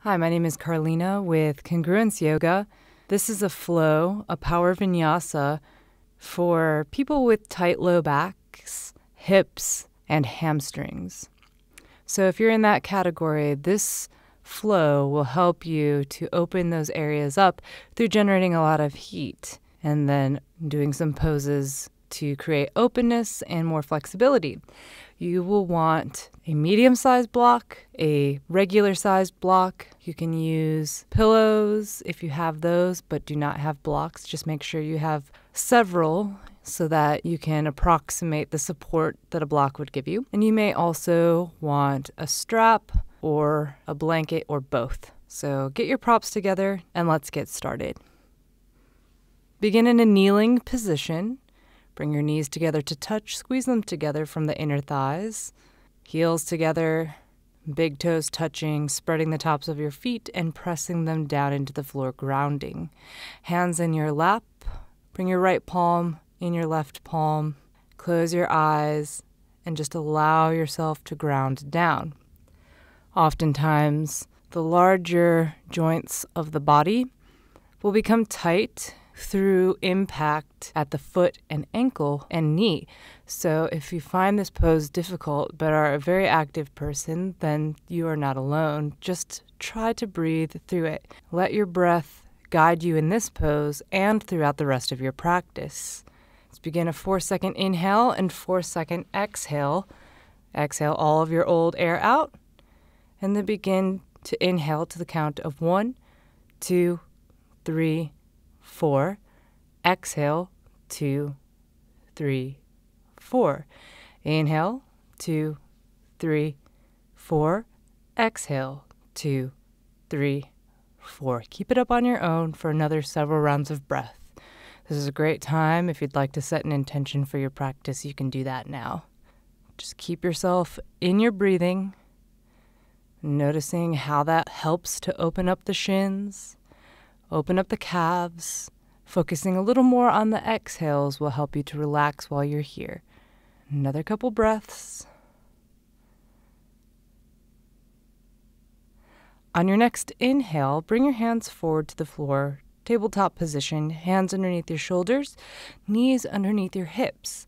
Hi, my name is Carlina with Congruence Yoga. This is a flow, a power vinyasa for people with tight low backs, hips, and hamstrings. So if you're in that category, this flow will help you to open those areas up through generating a lot of heat and then doing some poses to create openness and more flexibility. You will want a medium-sized block, a regular-sized block. You can use pillows if you have those, but do not have blocks. Just make sure you have several so that you can approximate the support that a block would give you. And you may also want a strap or a blanket or both. So get your props together and let's get started. Begin in a kneeling position. Bring your knees together to touch, squeeze them together from the inner thighs, heels together, big toes touching, spreading the tops of your feet and pressing them down into the floor, grounding. Hands in your lap, bring your right palm in your left palm, close your eyes, and just allow yourself to ground down. Oftentimes, the larger joints of the body will become tight through impact at the foot and ankle and knee. So if you find this pose difficult but are a very active person, then you are not alone. Just try to breathe through it. Let your breath guide you in this pose and throughout the rest of your practice. Let's begin a 4-second inhale and 4-second exhale. Exhale all of your old air out, and then begin to inhale to the count of 1, 2, 3, 4. Exhale, 2, 3, 4. Inhale, 2, 3, 4. Exhale, 2, 3, 4. Keep it up on your own for another several rounds of breath. This is a great time. If you'd like to set an intention for your practice, you can do that now. Just keep yourself in your breathing, noticing how that helps to open up the shins, open up the calves. Focusing a little more on the exhales will help you to relax while you're here. Another couple breaths. On your next inhale, bring your hands forward to the floor, tabletop position, hands underneath your shoulders, knees underneath your hips.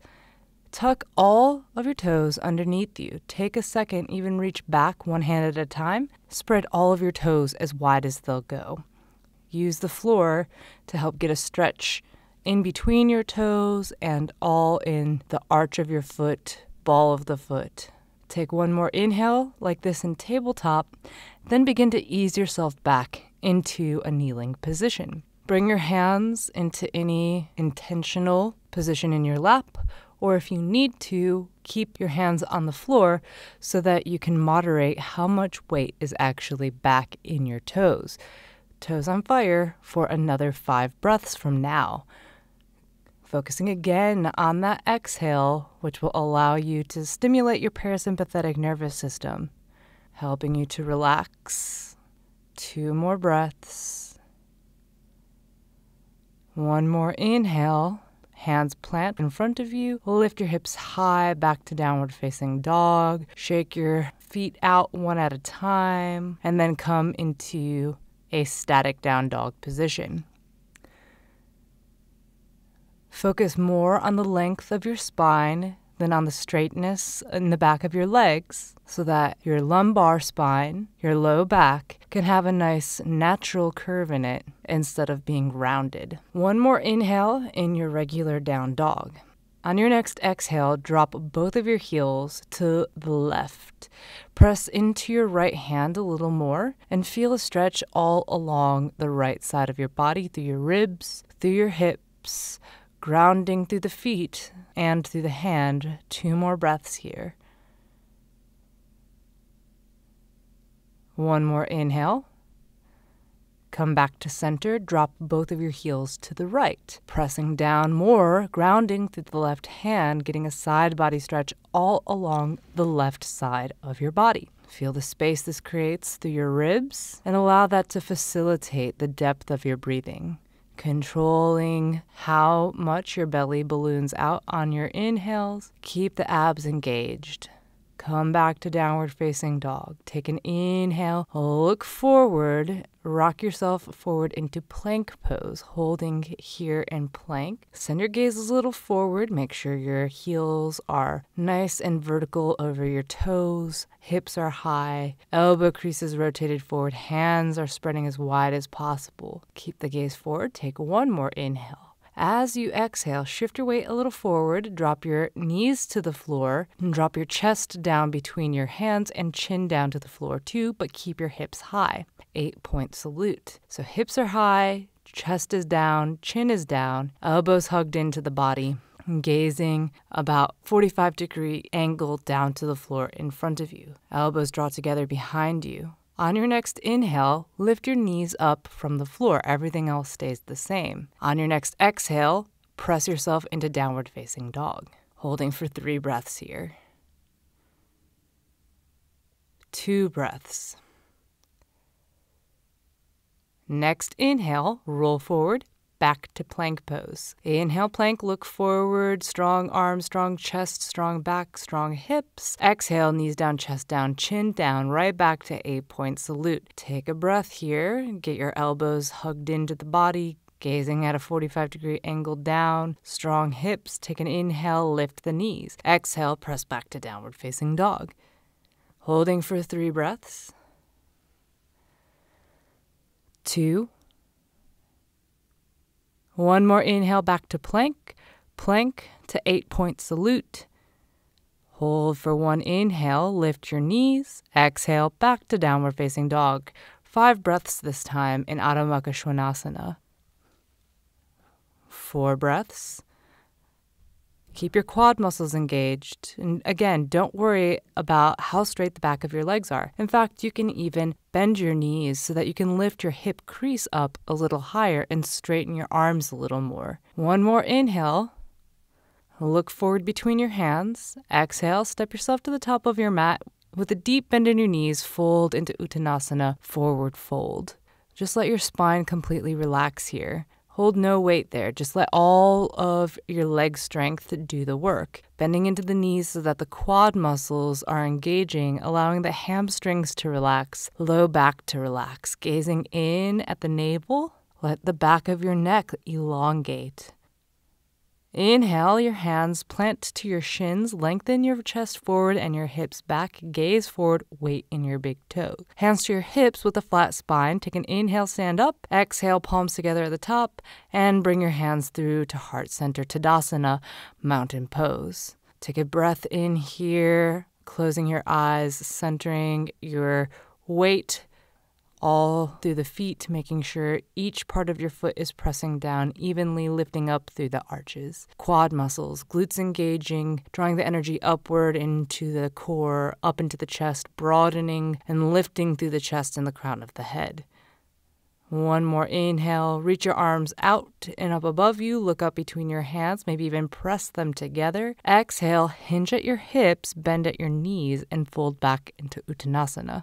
Tuck all of your toes underneath you. Take a second, even reach back one hand at a time. Spread all of your toes as wide as they'll go. Use the floor to help get a stretch in between your toes and all in the arch of your foot, ball of the foot. Take one more inhale like this in tabletop, then begin to ease yourself back into a kneeling position. Bring your hands into any intentional position in your lap, or if you need to, keep your hands on the floor so that you can moderate how much weight is actually back in your toes. Toes on fire for another 5 breaths from now. Focusing again on that exhale, which will allow you to stimulate your parasympathetic nervous system, helping you to relax. 2 more breaths. 1 more inhale. Hands plant in front of you. Lift your hips high back to downward facing dog. Shake your feet out one at a time, and then come into a static down dog position. Focus more on the length of your spine than on the straightness in the back of your legs so that your lumbar spine, your low back, can have a nice natural curve in it instead of being rounded. 1 more inhale in your regular down dog. On your next exhale, drop both of your heels to the left. Press into your right hand a little more and feel a stretch all along the right side of your body, through your ribs, through your hips, grounding through the feet and through the hand. 2 more breaths here. 1 more inhale. Come back to center, drop both of your heels to the right, pressing down more, grounding through the left hand, getting a side body stretch all along the left side of your body. Feel the space this creates through your ribs and allow that to facilitate the depth of your breathing. Controlling how much your belly balloons out on your inhales. Keep the abs engaged. Come back to downward facing dog. Take an inhale, look forward, rock yourself forward into plank pose, holding here in plank. Send your gaze a little forward. Make sure your heels are nice and vertical over your toes. Hips are high. Elbow creases rotated forward. Hands are spreading as wide as possible. Keep the gaze forward. Take one more inhale. As you exhale, shift your weight a little forward, drop your knees to the floor, and drop your chest down between your hands and chin down to the floor too, but keep your hips high. 8-point salute. So hips are high, chest is down, chin is down, elbows hugged into the body, gazing about 45-degree angle down to the floor in front of you. Elbows draw together behind you. On your next inhale, lift your knees up from the floor. Everything else stays the same. On your next exhale, press yourself into downward facing dog. Holding for 3 breaths here. 2 breaths. Next inhale, roll forward, back to plank pose. Inhale, plank, look forward, strong arms, strong chest, strong back, strong hips. Exhale, knees down, chest down, chin down, right back to 8-point salute. Take a breath here, get your elbows hugged into the body, gazing at a 45-degree angle down, strong hips. Take an inhale, lift the knees. Exhale, press back to downward facing dog. Holding for 3 breaths. 2. One more inhale back to plank, plank to 8-point salute. Hold for 1 inhale, lift your knees. Exhale, back to downward facing dog. 5 breaths this time in Adho Mukha Svanasana. 4 breaths. Keep your quad muscles engaged. And again, don't worry about how straight the back of your legs are. In fact, you can even bend your knees so that you can lift your hip crease up a little higher and straighten your arms a little more. 1 more inhale. Look forward between your hands. Exhale, step yourself to the top of your mat. With a deep bend in your knees, fold into Uttanasana, forward fold. Just let your spine completely relax here. Hold no weight there. Just let all of your leg strength do the work. Bending into the knees so that the quad muscles are engaging, allowing the hamstrings to relax, low back to relax. Gazing in at the navel, let the back of your neck elongate. Inhale, your hands plant to your shins, lengthen your chest forward and your hips back, gaze forward, weight in your big toe. Hands to your hips with a flat spine. Take an inhale, stand up. Exhale, palms together at the top, and bring your hands through to heart center, Tadasana, mountain pose. Take a breath in here, closing your eyes, centering your weight all through the feet, making sure each part of your foot is pressing down evenly, lifting up through the arches. Quad muscles, glutes engaging, drawing the energy upward into the core, up into the chest, broadening and lifting through the chest and the crown of the head. 1 more inhale, reach your arms out and up above you, look up between your hands, maybe even press them together. Exhale, hinge at your hips, bend at your knees, and fold back into Uttanasana.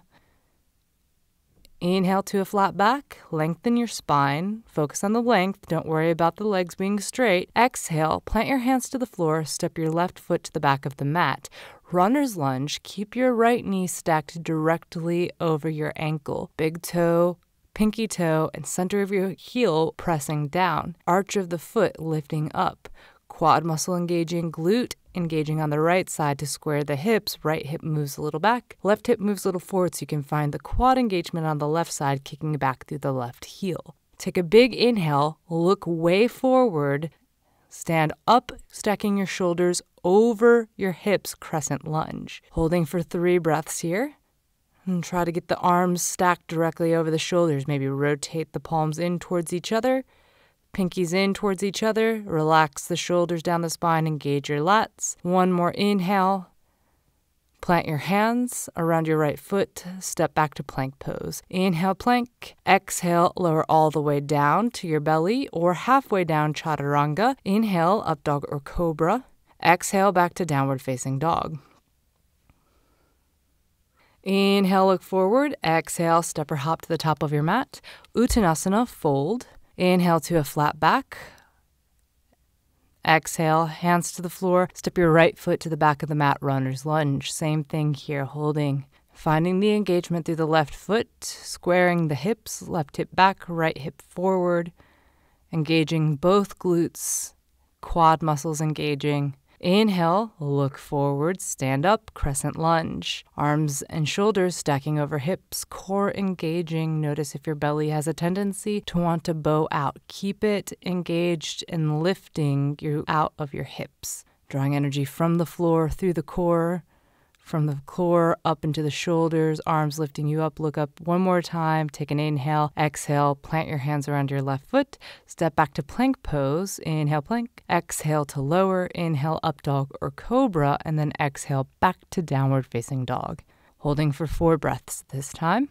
Inhale to a flat back, lengthen your spine, focus on the length, don't worry about the legs being straight. Exhale, plant your hands to the floor, step your left foot to the back of the mat. Runner's lunge, keep your right knee stacked directly over your ankle. Big toe, pinky toe, and center of your heel pressing down. Arch of the foot lifting up. Quad muscle engaging, glute engaging on the right side to square the hips. Right hip moves a little back. Left hip moves a little forward so you can find the quad engagement on the left side kicking back through the left heel. Take a big inhale, look way forward, stand up, stacking your shoulders over your hips, crescent lunge. Holding for 3 breaths here. And try to get the arms stacked directly over the shoulders. Maybe rotate the palms in towards each other. Pinkies in towards each other. Relax the shoulders down the spine. Engage your lats. 1 more inhale. Plant your hands around your right foot. Step back to plank pose. Inhale, plank. Exhale, lower all the way down to your belly or halfway down, chaturanga. Inhale, up dog or cobra. Exhale, back to downward facing dog. Inhale, look forward. Exhale, step or hop to the top of your mat. Uttanasana, fold. Inhale to a flat back. Exhale, hands to the floor. Step your right foot to the back of the mat, runner's lunge. Same thing here, holding. Finding the engagement through the left foot, squaring the hips, left hip back, right hip forward. Engaging both glutes, quad muscles engaging. Inhale, look forward, stand up, crescent lunge. Arms and shoulders stacking over hips, core engaging. Notice if your belly has a tendency to want to bow out. Keep it engaged and lifting you out of your hips. Drawing energy from the floor through the core, from the core up into the shoulders, arms lifting you up. Look up one more time. Take an inhale. Exhale. Plant your hands around your left foot. Step back to plank pose. Inhale, plank. Exhale to lower. Inhale, up dog or cobra. And then exhale back to downward facing dog. Holding for 4 breaths this time.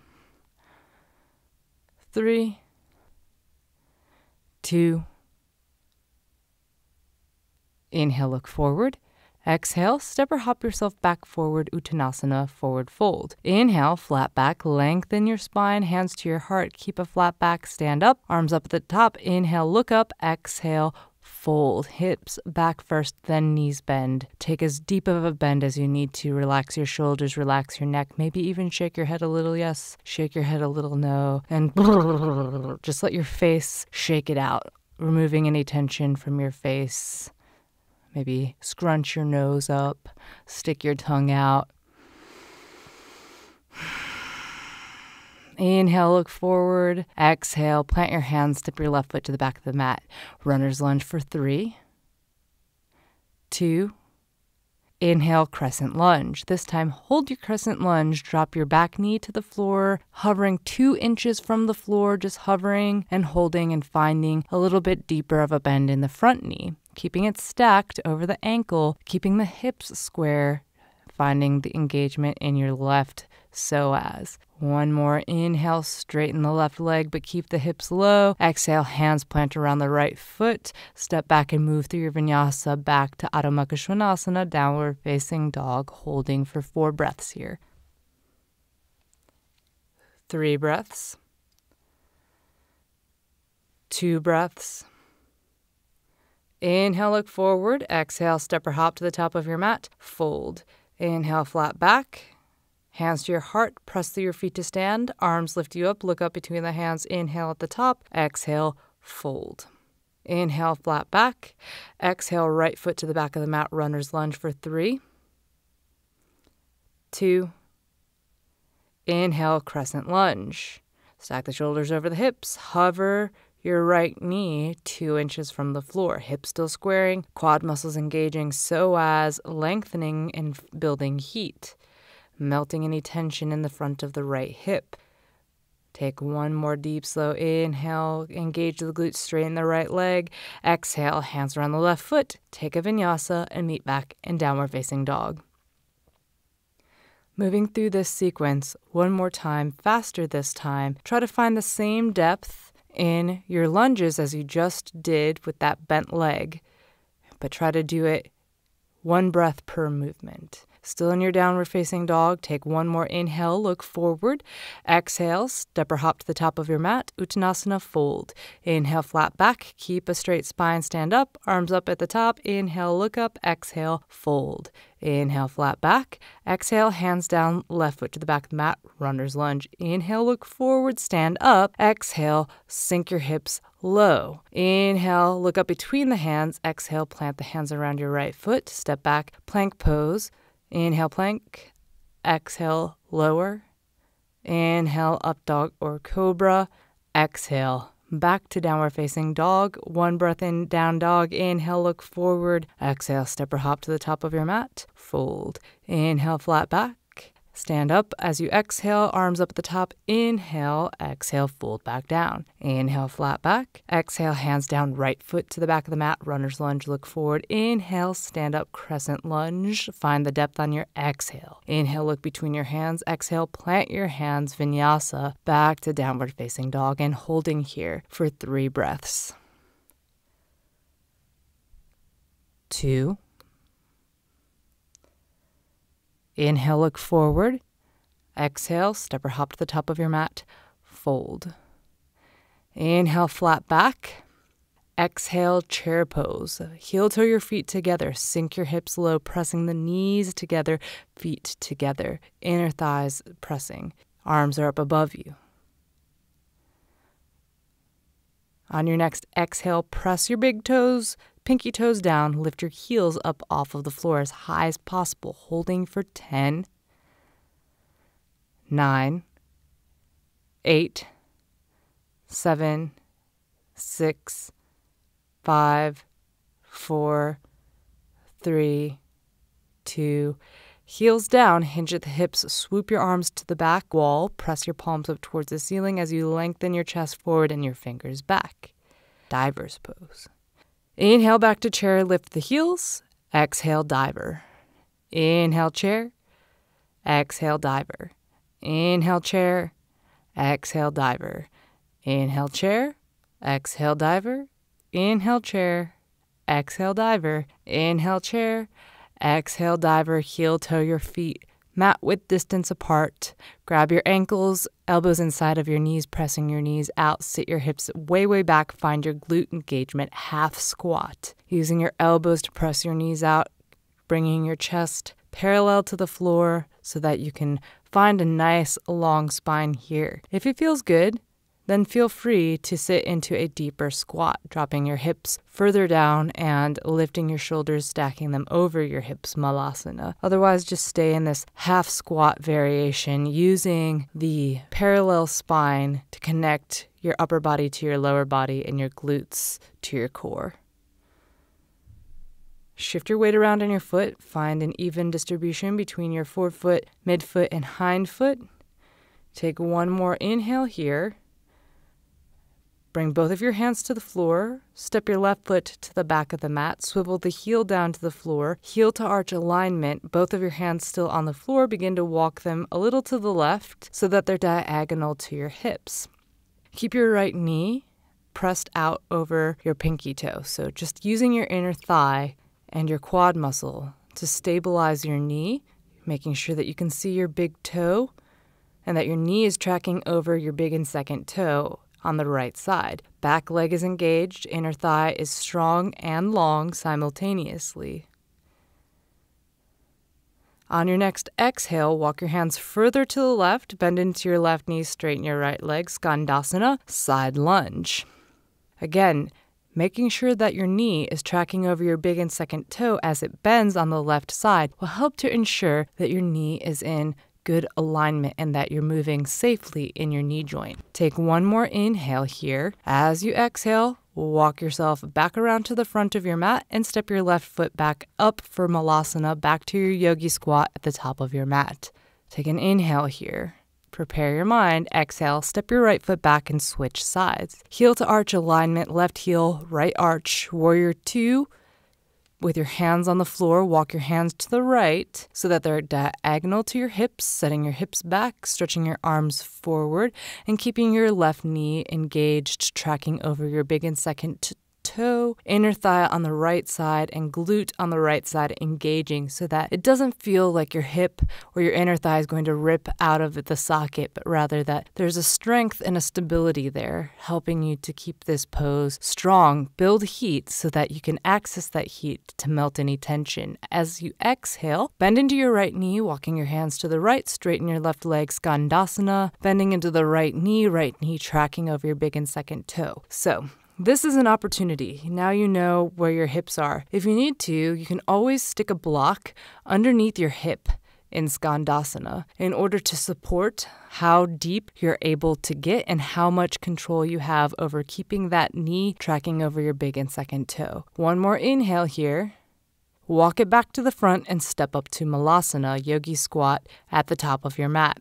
3, 2. Inhale, look forward. Exhale, step or hop yourself back forward, Uttanasana, forward fold. Inhale, flat back, lengthen your spine, hands to your heart, keep a flat back, stand up, arms up at the top. Inhale, look up, exhale, fold. Hips back first, then knees bend. Take as deep of a bend as you need to. Relax your shoulders, relax your neck, maybe even shake your head a little, yes, shake your head a little, no, and just let your face shake it out, removing any tension from your face. Maybe scrunch your nose up, stick your tongue out. Inhale, look forward. Exhale, plant your hands, step your left foot to the back of the mat. Runner's lunge for 3, 2. Inhale, crescent lunge. This time, hold your crescent lunge, drop your back knee to the floor, hovering 2 inches from the floor, just hovering and holding and finding a little bit deeper of a bend in the front knee. Keeping it stacked over the ankle, keeping the hips square, finding the engagement in your left psoas. One more inhale, straighten the left leg, but keep the hips low. Exhale, hands plant around the right foot. Step back and move through your vinyasa back to Adho Mukha Svanasana, downward facing dog, holding for 4 breaths here. 3 breaths. 2 breaths. Inhale, look forward. Exhale, step or hop to the top of your mat. Fold. Inhale, flat back. Hands to your heart. Press through your feet to stand. Arms lift you up. Look up between the hands. Inhale at the top. Exhale, fold. Inhale, flat back. Exhale, right foot to the back of the mat. Runner's lunge for 3, 2. Inhale, crescent lunge. Stack the shoulders over the hips. Hover your right knee 2 inches from the floor. Hips still squaring, quad muscles engaging, psoas lengthening and building heat. Melting any tension in the front of the right hip. Take one more deep, slow inhale. Engage the glutes, straighten the right leg. Exhale, hands around the left foot. Take a vinyasa and meet back in downward facing dog. Moving through this sequence one more time, faster this time. Try to find the same depth in your lunges as you just did with that bent leg, but try to do it 1 breath per movement. Still in your downward facing dog, take one more inhale, look forward. Exhale, step or hop to the top of your mat, Uttanasana, fold. Inhale, flat back, keep a straight spine, stand up, arms up at the top. Inhale, look up, exhale, fold. Inhale, flat back. Exhale, hands down, left foot to the back of the mat, runner's lunge. Inhale, look forward, stand up. Exhale, sink your hips low. Inhale, look up between the hands. Exhale, plant the hands around your right foot. Step back, plank pose. Inhale, plank. Exhale, lower. Inhale, up dog or cobra. Exhale, back to downward facing dog. 1 breath in, down dog. Inhale, look forward. Exhale, step or hop to the top of your mat. Fold. Inhale, flat back. Stand up as you exhale, arms up at the top. Inhale, exhale, fold back down. Inhale, flat back. Exhale, hands down, right foot to the back of the mat. Runner's lunge, look forward. Inhale, stand up, crescent lunge. Find the depth on your exhale. Inhale, look between your hands. Exhale, plant your hands, vinyasa, back to downward facing dog and holding here for 3 breaths. 2. Inhale, look forward. Exhale, step or hop to the top of your mat. Fold. Inhale, flat back. exhale, chair pose. Heel toe your feet together. Sink your hips low, pressing the knees together, feet together. Inner thighs pressing. Arms are up above you. On your next exhale, press your big toes, pinky toes down. Lift your heels up off of the floor as high as possible, holding for 10, 9, 8, 7, 6, 5, 4, 3, 2. Heels down, hinge at the hips, swoop your arms to the back wall, press your palms up towards the ceiling as you lengthen your chest forward and your fingers back. Diver's pose. Inhale back to chair, lift the heels. Exhale, diver. Inhale, chair. Exhale, diver. Inhale, chair. Exhale, diver. Inhale, chair. Exhale, diver. Inhale, chair. Exhale, diver. Inhale, chair. Exhale, diver. Heel toe your feet. Mat width distance apart. Grab your ankles, elbows inside of your knees, pressing your knees out. Sit your hips way, way back. Find your glute engagement. Half squat. Using your elbows to press your knees out, bringing your chest parallel to the floor so that you can find a nice long spine here. If it feels good, then feel free to sit into a deeper squat, dropping your hips further down and lifting your shoulders, stacking them over your hips, malasana. Otherwise, just stay in this half squat variation, using the parallel spine to connect your upper body to your lower body and your glutes to your core. Shift your weight around on your foot. Find an even distribution between your forefoot, midfoot, and hind foot. Take one more inhale here. Bring both of your hands to the floor. Step your left foot to the back of the mat. Swivel the heel down to the floor. Heel to arch alignment. Both of your hands still on the floor. Begin to walk them a little to the left so that they're diagonal to your hips. Keep your right knee pressed out over your pinky toe. So just using your inner thigh and your quad muscle to stabilize your knee, making sure that you can see your big toe and that your knee is tracking over your big and second toe on the right side. Back leg is engaged, inner thigh is strong and long simultaneously. On your next exhale, walk your hands further to the left, bend into your left knee, straighten your right leg, skandasana, side lunge. Again, making sure that your knee is tracking over your big and second toe as it bends on the left side will help to ensure that your knee is in good alignment and that you're moving safely in your knee joint. Take one more inhale here. As you exhale, walk yourself back around to the front of your mat and step your left foot back up for malasana, back to your yogi squat at the top of your mat. Take an inhale here. Prepare your mind. Exhale, step your right foot back and switch sides. Heel to arch alignment, left heel, right arch. Warrior 2. With your hands on the floor, walk your hands to the right so that they're diagonal to your hips, setting your hips back, stretching your arms forward, and keeping your left knee engaged, tracking over your big and second toe, inner thigh on the right side, and glute on the right side engaging so that it doesn't feel like your hip or your inner thigh is going to rip out of the socket, but rather that there's a strength and a stability there, helping you to keep this pose strong, build heat so that you can access that heat to melt any tension. As you exhale, bend into your right knee, walking your hands to the right, straighten your left leg, skandasana, bending into the right knee tracking over your big and second toe. So, this is an opportunity. Now you know where your hips are. If you need to, you can always stick a block underneath your hip in skandasana in order to support how deep you're able to get and how much control you have over keeping that knee tracking over your big and second toe. One more inhale here. Walk it back to the front and step up to malasana, yogi squat at the top of your mat.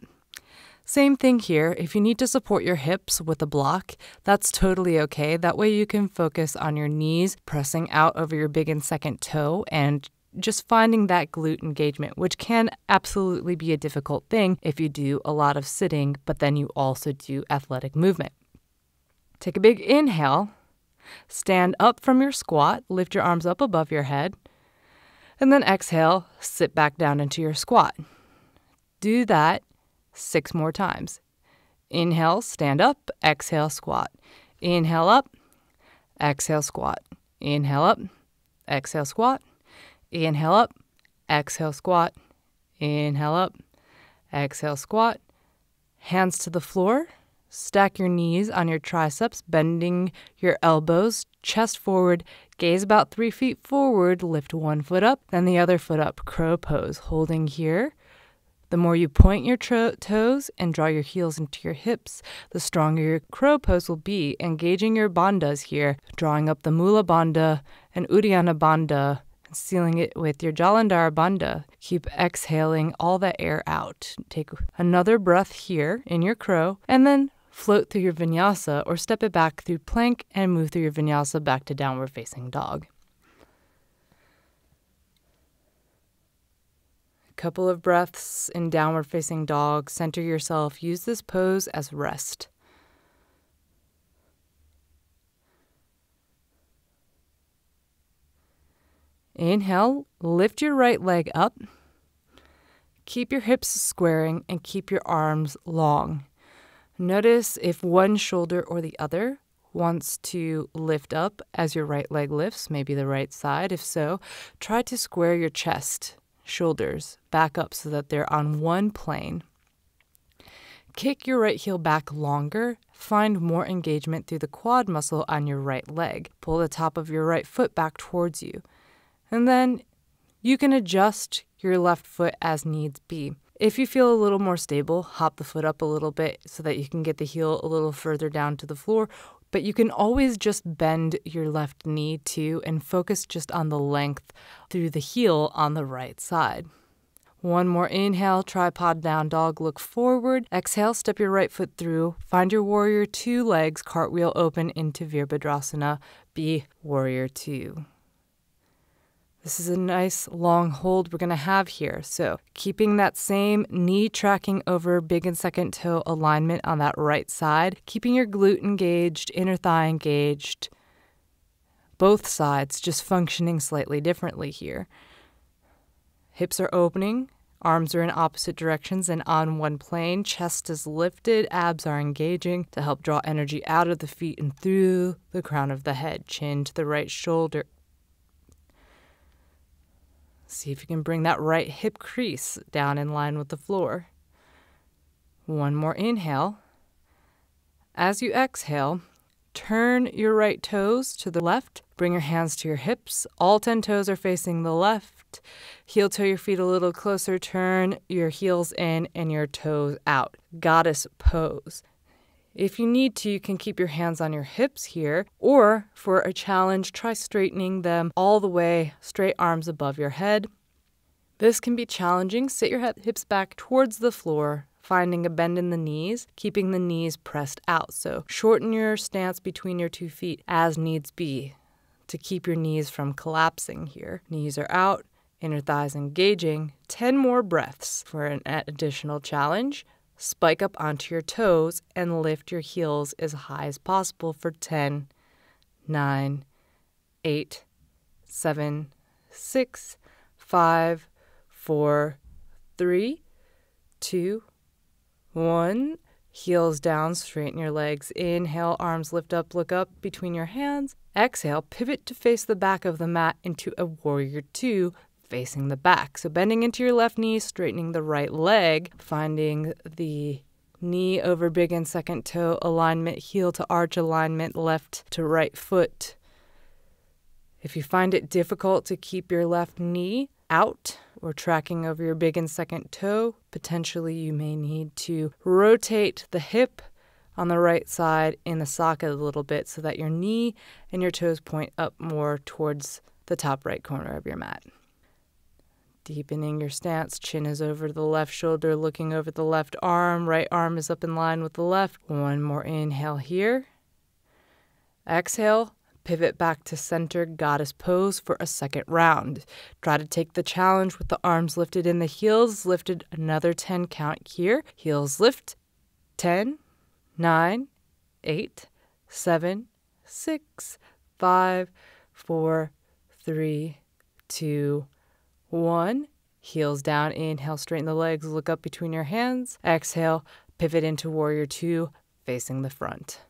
Same thing here. If you need to support your hips with a block, that's totally okay. That way you can focus on your knees pressing out over your big and second toe and just finding that glute engagement, which can absolutely be a difficult thing if you do a lot of sitting, but then you also do athletic movement. Take a big inhale, stand up from your squat, lift your arms up above your head, and then exhale, sit back down into your squat. Do that 6 more times. Inhale, stand up, exhale, squat. Inhale up, Exhale, squat. Inhale up. Exhale, squat. Inhale up. Exhale, squat. Inhale up. Exhale, squat. Hands to the floor. Stack your knees on your triceps, bending your elbows, chest forward, gaze about 3 feet forward, lift one foot up, then the other foot up, crow pose, holding here. The more you point your toes and draw your heels into your hips, the stronger your crow pose will be, engaging your bandhas here, drawing up the Mula Bandha and Uddiyana Bandha, sealing it with your Jalandhara Bandha. Keep exhaling all that air out. Take another breath here in your crow, and then float through your vinyasa or step it back through plank and move through your vinyasa back to downward facing dog. A couple of breaths in downward facing dog. Center yourself. Use this pose as rest. Inhale, lift your right leg up. Keep your hips squaring and keep your arms long. Notice if one shoulder or the other wants to lift up as your right leg lifts, maybe the right side. If so, try to square your chest, shoulders back up so that they're on one plane. Kick your right heel back longer. Find more engagement through the quad muscle on your right leg. Pull the top of your right foot back towards you. And then you can adjust your left foot as needs be. If you feel a little more stable, hop the foot up a little bit so that you can get the heel a little further down to the floor. But you can always just bend your left knee too and focus just on the length through the heel on the right side. One more inhale, tripod down dog, look forward. Exhale, step your right foot through. Find your warrior two legs, cartwheel open into Virabhadrasana. Be warrior two. This is a nice long hold we're going to have here. So keeping that same knee tracking over big and second toe alignment on that right side, keeping your glute engaged, inner thigh engaged, both sides just functioning slightly differently here. Hips are opening, arms are in opposite directions and on one plane, chest is lifted, abs are engaging to help draw energy out of the feet and through the crown of the head, chin to the right shoulder. See if you can bring that right hip crease down in line with the floor. One more inhale. As you exhale, turn your right toes to the left. Bring your hands to your hips. All 10 toes are facing the left. Heel toe your feet a little closer. Turn your heels in and your toes out. Goddess pose. If you need to, you can keep your hands on your hips here, or for a challenge, try straightening them all the way, straight arms above your head. This can be challenging. Sit your hips back towards the floor, finding a bend in the knees, keeping the knees pressed out. So shorten your stance between your 2 feet as needs be to keep your knees from collapsing here. Knees are out, inner thighs engaging. 10 more breaths for an additional challenge. Spike up onto your toes and lift your heels as high as possible for 10, 9, 8, 7, 6, 5, 4, 3, 2, 1. Heels down, straighten your legs. Inhale, arms lift up, look up between your hands. Exhale, pivot to face the back of the mat into a warrior two, facing the back. So bending into your left knee, straightening the right leg, finding the knee over big and second toe alignment, heel to arch alignment, left to right foot. If you find it difficult to keep your left knee out or tracking over your big and second toe, potentially you may need to rotate the hip on the right side in the socket a little bit so that your knee and your toes point up more towards the top right corner of your mat. Deepening your stance, chin is over the left shoulder, looking over the left arm, right arm is up in line with the left. One more inhale here. Exhale, pivot back to center, goddess pose for a second round. Try to take the challenge with the arms lifted and the heels lifted. Another 10 count here. Heels lift. 10, 9, 8, 7, 6, 5, 4, 3, 2, 1. Heels down, inhale, straighten the legs, look up between your hands. Exhale, pivot into warrior two, facing the front.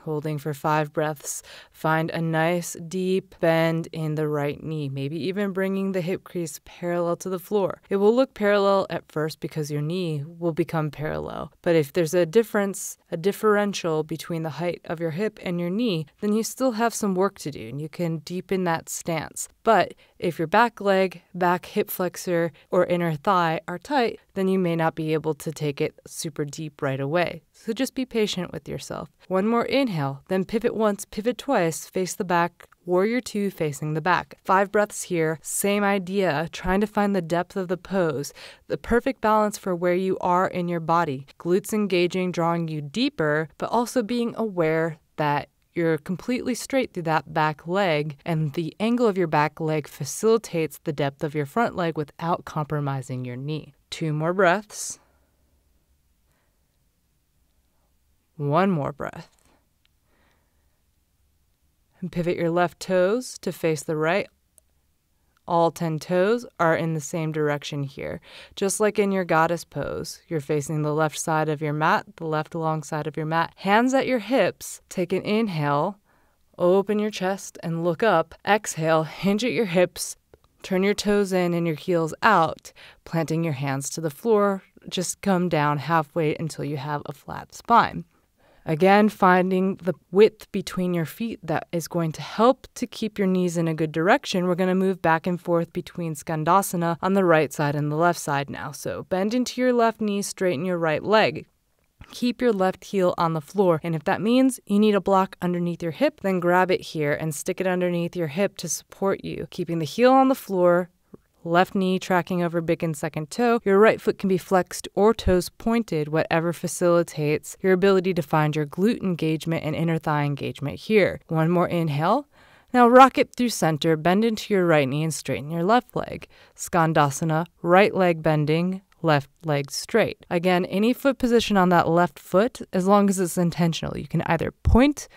Holding for 5 breaths, find a nice deep bend in the right knee, maybe even bringing the hip crease parallel to the floor. It will look parallel at first because your knee will become parallel. But if there's a differential between the height of your hip and your knee, then you still have some work to do and you can deepen that stance. But if your back leg, back hip flexor, or inner thigh are tight, then you may not be able to take it super deep right away. So just be patient with yourself. One more inhale, then pivot once, pivot twice, face the back, warrior 2 facing the back. 5 breaths here, same idea, trying to find the depth of the pose, the perfect balance for where you are in your body. Glutes engaging, drawing you deeper, but also being aware that you're completely straight through that back leg, and the angle of your back leg facilitates the depth of your front leg without compromising your knee. 2 more breaths. 1 more breath. And pivot your left toes to face the right. All 10 toes are in the same direction here. Just like in your goddess pose, you're facing the left side of your mat, the left long side of your mat. Hands at your hips. Take an inhale, open your chest and look up. Exhale, hinge at your hips, turn your toes in and your heels out, planting your hands to the floor. Just come down halfway until you have a flat spine. Again, finding the width between your feet that is going to help to keep your knees in a good direction. We're going to move back and forth between Skandasana on the right side and the left side now. So bend into your left knee, straighten your right leg. Keep your left heel on the floor. And if that means you need a block underneath your hip, then grab it here and stick it underneath your hip to support you. Keeping the heel on the floor, left knee tracking over big and second toe. Your right foot can be flexed or toes pointed, whatever facilitates your ability to find your glute engagement and inner thigh engagement here. 1 more inhale. Now rock it through center, bend into your right knee and straighten your left leg. Skandasana, right leg bending, left leg straight. Again, any foot position on that left foot, as long as it's intentional. You can either point,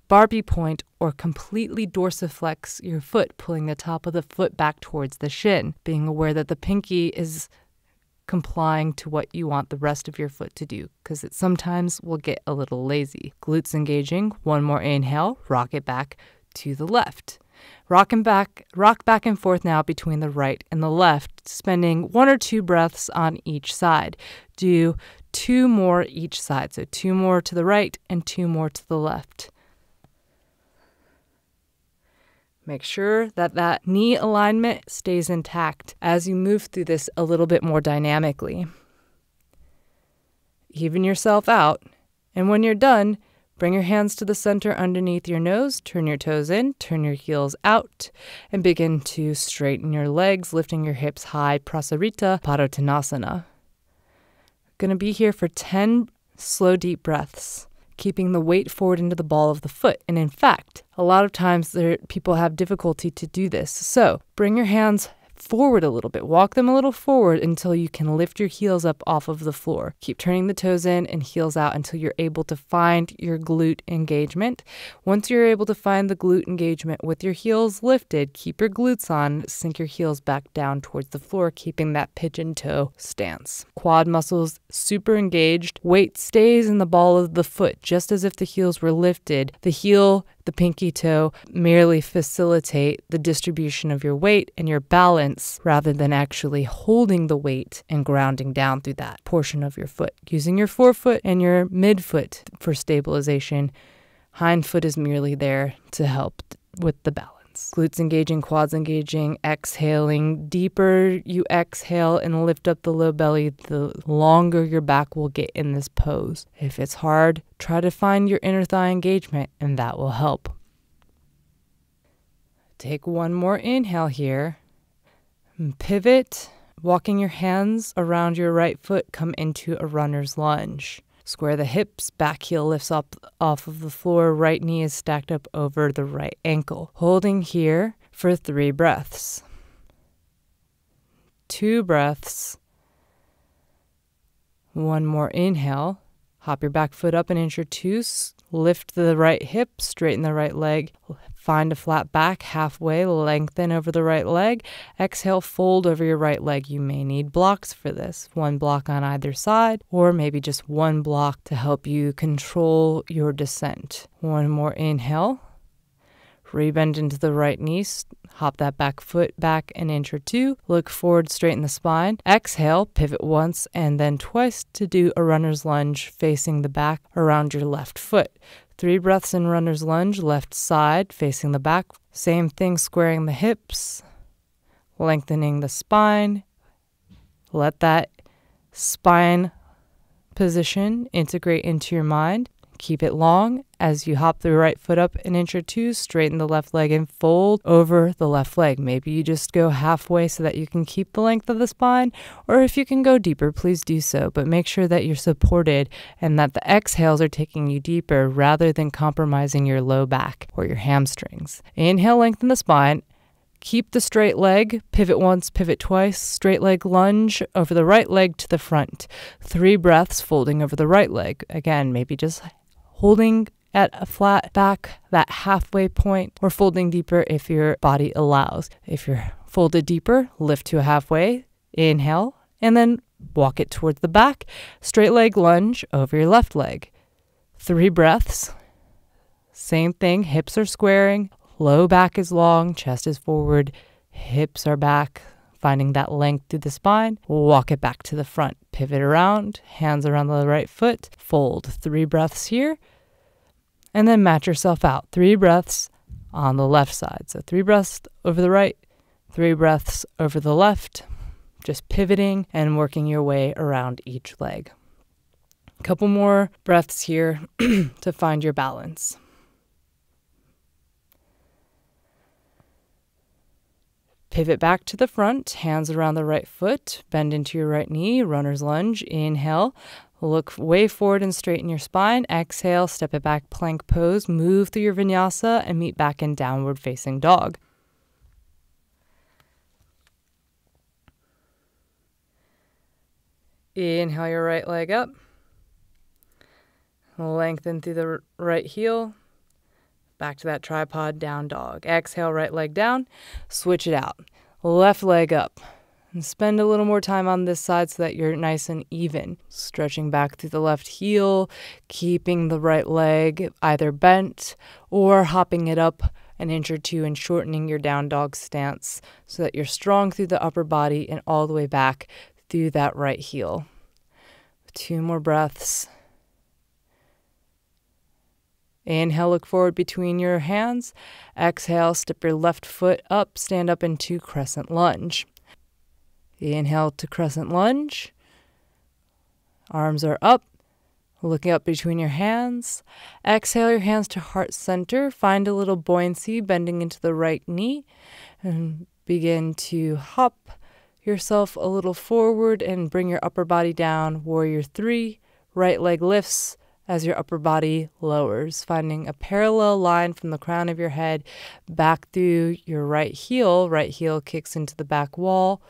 Barbie point, or completely dorsiflex your foot, pulling the top of the foot back towards the shin, being aware that the pinky is complying to what you want the rest of your foot to do, because it sometimes will get a little lazy. Glutes engaging. 1 more inhale, rock it back to the left. Rock back and forth now between the right and the left, spending 1 or 2 breaths on each side. Do 2 more each side, so 2 more to the right and 2 more to the left. Make sure that that knee alignment stays intact as you move through this a little bit more dynamically. Even yourself out, and when you're done, bring your hands to the center underneath your nose, turn your toes in, turn your heels out, and begin to straighten your legs, lifting your hips high, Prasarita Padottanasana. Going to be here for 10 slow, deep breaths, keeping the weight forward into the ball of the foot. And in fact, a lot of times people have difficulty to do this. So bring your hands forward a little bit. Walk them a little forward until you can lift your heels up off of the floor. Keep turning the toes in and heels out until you're able to find your glute engagement. Once you're able to find the glute engagement with your heels lifted, keep your glutes on, sink your heels back down towards the floor, keeping that pigeon toe stance. Quad muscles super engaged. Weight stays in the ball of the foot, just as if the heels were lifted. The heel, the pinky toe merely facilitate the distribution of your weight and your balance rather than actually holding the weight and grounding down through that portion of your foot. Using your forefoot and your midfoot for stabilization. Hind foot is merely there to help with the balance. Glutes engaging, quads engaging, exhaling. Deeper you exhale and lift up the low belly, the longer your back will get in this pose. If it's hard, try to find your inner thigh engagement, and that will help. Take 1 more inhale here. Pivot, walking your hands around your right foot, come into a runner's lunge. Square the hips, back heel lifts up off of the floor, right knee is stacked up over the right ankle. Holding here for 3 breaths. 2 breaths. 1 more inhale. Hop your back foot up an inch or 2. Lift the right hip, straighten the right leg. Find a flat back halfway, lengthen over the right leg. Exhale, fold over your right leg. You may need blocks for this. One block on either side, or maybe just one block to help you control your descent. One more inhale. Rebend into the right knee. Hop that back foot back an inch or two. Look forward, straighten the spine. Exhale, pivot once and then twice to do a runner's lunge facing the back around your left foot. 3 breaths in runner's lunge, left side facing the back. Same thing, squaring the hips, lengthening the spine. Let that spine position integrate into your mind. Keep it long. As you hop the right foot up an inch or two, straighten the left leg and fold over the left leg. Maybe you just go halfway so that you can keep the length of the spine, or if you can go deeper, please do so. But make sure that you're supported and that the exhales are taking you deeper rather than compromising your low back or your hamstrings. Inhale, lengthen the spine. Keep the straight leg, pivot once, pivot twice, straight leg lunge over the right leg to the front. 3 breaths, folding over the right leg. Again, maybe just holding at a flat back, that halfway point, or folding deeper if your body allows. If you're folded deeper, lift to a halfway, inhale, and then walk it towards the back. Straight leg lunge over your left leg. 3 breaths. Same thing, hips are squaring, low back is long, chest is forward, hips are back, finding that length through the spine. Walk it back to the front. Pivot around, hands around the right foot, fold. 3 breaths here. And then match yourself out. 3 breaths on the left side. So 3 breaths over the right, 3 breaths over the left, just pivoting and working your way around each leg. A couple more breaths here to find your balance. Pivot back to the front, hands around the right foot, bend into your right knee, runner's lunge, inhale. Look way forward and straighten your spine. Exhale, step it back, plank pose. Move through your vinyasa and meet back in downward facing dog. Inhale your right leg up. Lengthen through the right heel. Back to that tripod, down dog. Exhale, right leg down. Switch it out. Left leg up. And spend a little more time on this side so that you're nice and even. Stretching back through the left heel, keeping the right leg either bent or hopping it up an inch or two and shortening your down dog stance so that you're strong through the upper body and all the way back through that right heel. 2 more breaths. Inhale, look forward between your hands. Exhale, step your left foot up, stand up into crescent lunge. Inhale to crescent lunge. Arms are up, looking up between your hands. Exhale your hands to heart center. Find a little buoyancy, bending into the right knee. And begin to hop yourself a little forward and bring your upper body down. Warrior 3. Right leg lifts as your upper body lowers. Finding a parallel line from the crown of your head back through your right heel. Right heel kicks into the back wall.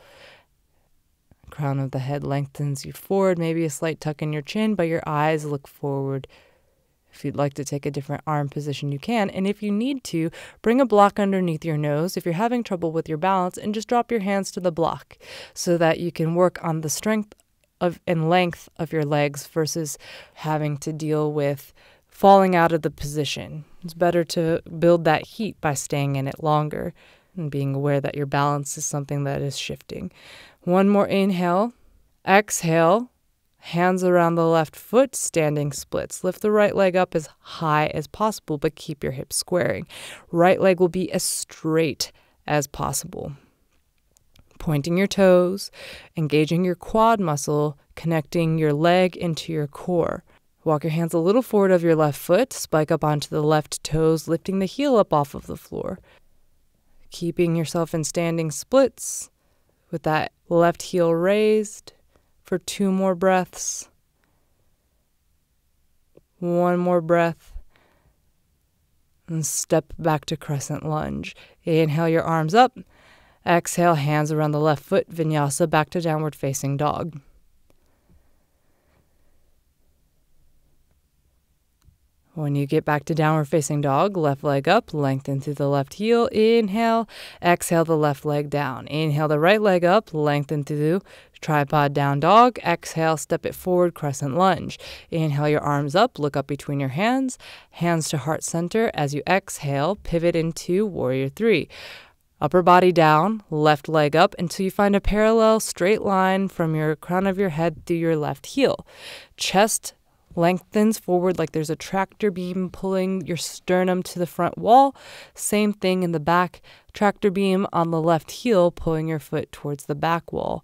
Crown of the head lengthens you forward, maybe a slight tuck in your chin, but your eyes look forward. If you'd like to take a different arm position, you can. And if you need to, bring a block underneath your nose if you're having trouble with your balance, and just drop your hands to the block so that you can work on the strength and length of your legs versus having to deal with falling out of the position. It's better to build that heat by staying in it longer and being aware that your balance is something that is shifting. 1 more inhale. Exhale. Hands around the left foot, standing splits. Lift the right leg up as high as possible, but keep your hips squaring. Right leg will be as straight as possible. Pointing your toes, engaging your quad muscle, connecting your leg into your core. Walk your hands a little forward of your left foot, spike up onto the left toes, lifting the heel up off of the floor. Keeping yourself in standing splits with that left heel raised for 2 more breaths. 1 more breath. And step back to crescent lunge. Inhale your arms up. Exhale, hands around the left foot, vinyasa, back to downward facing dog. When you get back to downward facing dog, left leg up, lengthen through the left heel. Inhale, exhale the left leg down. Inhale the right leg up, lengthen through tripod down dog. Exhale, step it forward, crescent lunge. Inhale your arms up, look up between your hands, hands to heart center. As you exhale, pivot into warrior three. Upper body down, left leg up until you find a parallel straight line from your crown of your head through your left heel. Chest lengthens forward like there's a tractor beam pulling your sternum to the front wall. Same thing in the back, tractor beam on the left heel pulling your foot towards the back wall.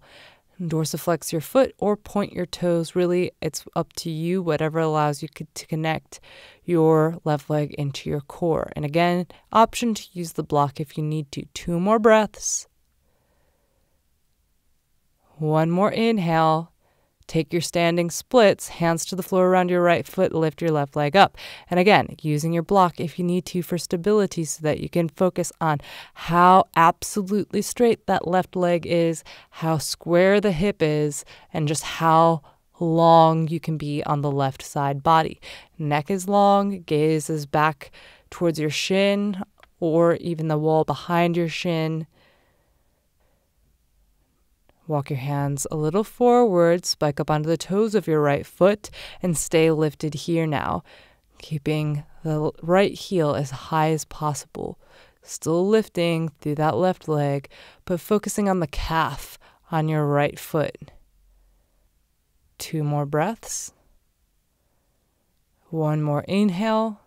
Dorsiflex your foot or point your toes. Really, it's up to you, whatever allows you to connect your left leg into your core. And again, option to use the block if you need to. 2 more breaths. 1 more inhale. Take your standing splits, hands to the floor around your right foot, lift your left leg up. And again, using your block if you need to for stability so that you can focus on how absolutely straight that left leg is, how square the hip is, and just how long you can be on the left side body. Neck is long, gaze is back towards your shin or even the wall behind your shin. Walk your hands a little forward, spike up onto the toes of your right foot, and stay lifted here now, keeping the right heel as high as possible. Still lifting through that left leg, but focusing on the calf on your right foot. 2 more breaths. 1 more inhale.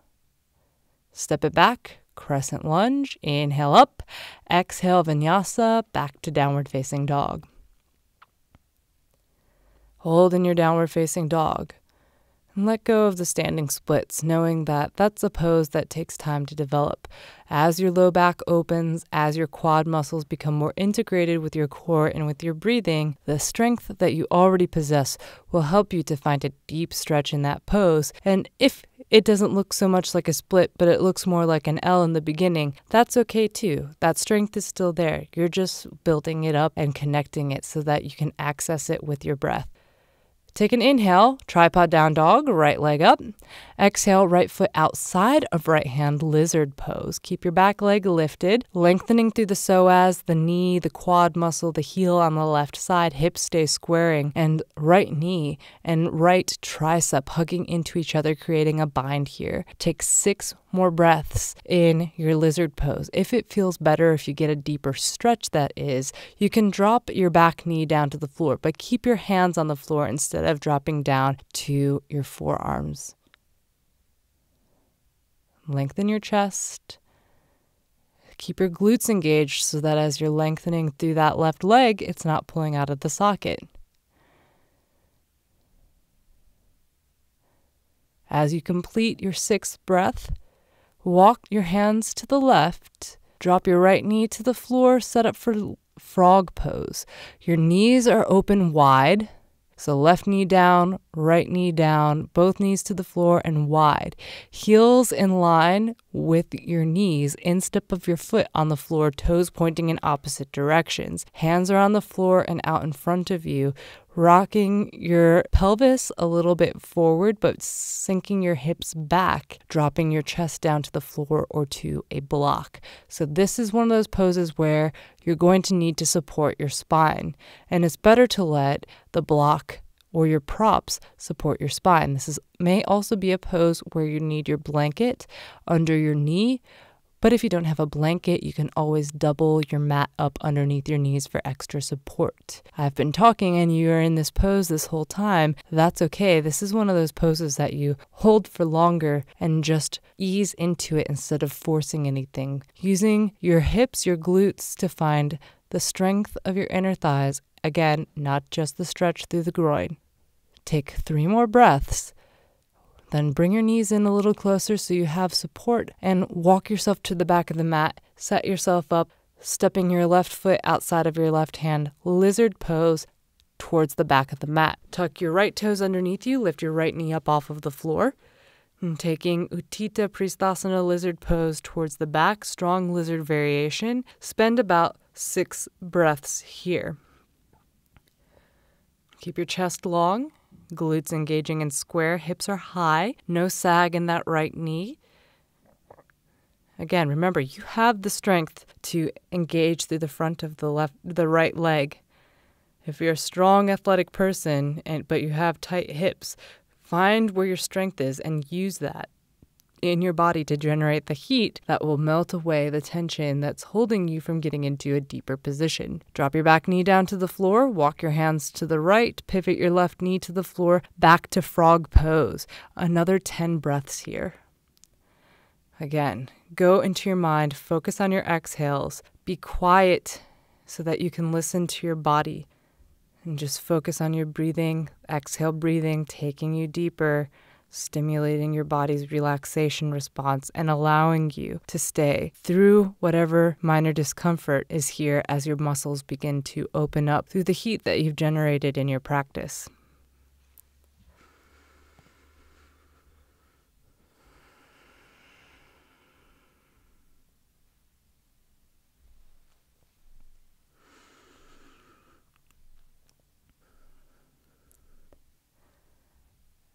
Step it back, crescent lunge. Inhale up. Exhale, vinyasa, back to downward facing dog. Hold in your downward facing dog and let go of the standing splits, knowing that that's a pose that takes time to develop. As your low back opens, as your quad muscles become more integrated with your core and with your breathing, the strength that you already possess will help you to find a deep stretch in that pose. And if it doesn't look so much like a split, but it looks more like an L in the beginning, that's okay too. That strength is still there. You're just building it up and connecting it so that you can access it with your breath. Take an inhale, tripod down dog, right leg up. Exhale, right foot outside of right hand, lizard pose. Keep your back leg lifted, lengthening through the psoas, the knee, the quad muscle, the heel on the left side, hips stay squaring, and right knee and right tricep hugging into each other, creating a bind here. Take 6 more breaths in your lizard pose. If it feels better, if you get a deeper stretch that is, you can drop your back knee down to the floor, but keep your hands on the floor instead of dropping down to your forearms. Lengthen your chest. Keep your glutes engaged so that as you're lengthening through that left leg, it's not pulling out of the socket. As you complete your 6th breath, walk your hands to the left, drop your right knee to the floor, set up for frog pose. Your knees are open wide, so left knee down, right knee down, both knees to the floor and wide. Heels in line with your knees, instep of your foot on the floor, toes pointing in opposite directions. Hands are on the floor and out in front of you, rocking your pelvis a little bit forward, but sinking your hips back, dropping your chest down to the floor or to a block. So this is one of those poses where you're going to need to support your spine, and it's better to let the block or your props support your spine. This may also be a pose where you need your blanket under your knee, but if you don't have a blanket, you can always double your mat up underneath your knees for extra support. I've been talking and you are in this pose this whole time. That's okay. This is one of those poses that you hold for longer and just ease into it instead of forcing anything. Using your hips, your glutes to find the strength of your inner thighs. Again, not just the stretch through the groin. Take 3 more breaths. Then bring your knees in a little closer so you have support and walk yourself to the back of the mat. Set yourself up, stepping your left foot outside of your left hand, lizard pose towards the back of the mat. Tuck your right toes underneath you, lift your right knee up off of the floor. And taking Utthita Pristhasana lizard pose towards the back, strong lizard variation. Spend about 6 breaths here. Keep your chest long. glutes engaging and square. Hips are high, no sag in that right knee. Again, remember, you have the strength to engage through the front of the right leg. If you're a strong athletic person, but you have tight hips, find where your strength is and use that in your body to generate the heat that will melt away the tension that's holding you from getting into a deeper position. Drop your back knee down to the floor, walk your hands to the right, pivot your left knee to the floor, back to frog pose. Another 10 breaths here. Again, go into your mind, focus on your exhales, be quiet so that you can listen to your body and just focus on your breathing, exhale breathing, taking you deeper, stimulating your body's relaxation response and allowing you to stay through whatever minor discomfort is here as your muscles begin to open up through the heat that you've generated in your practice.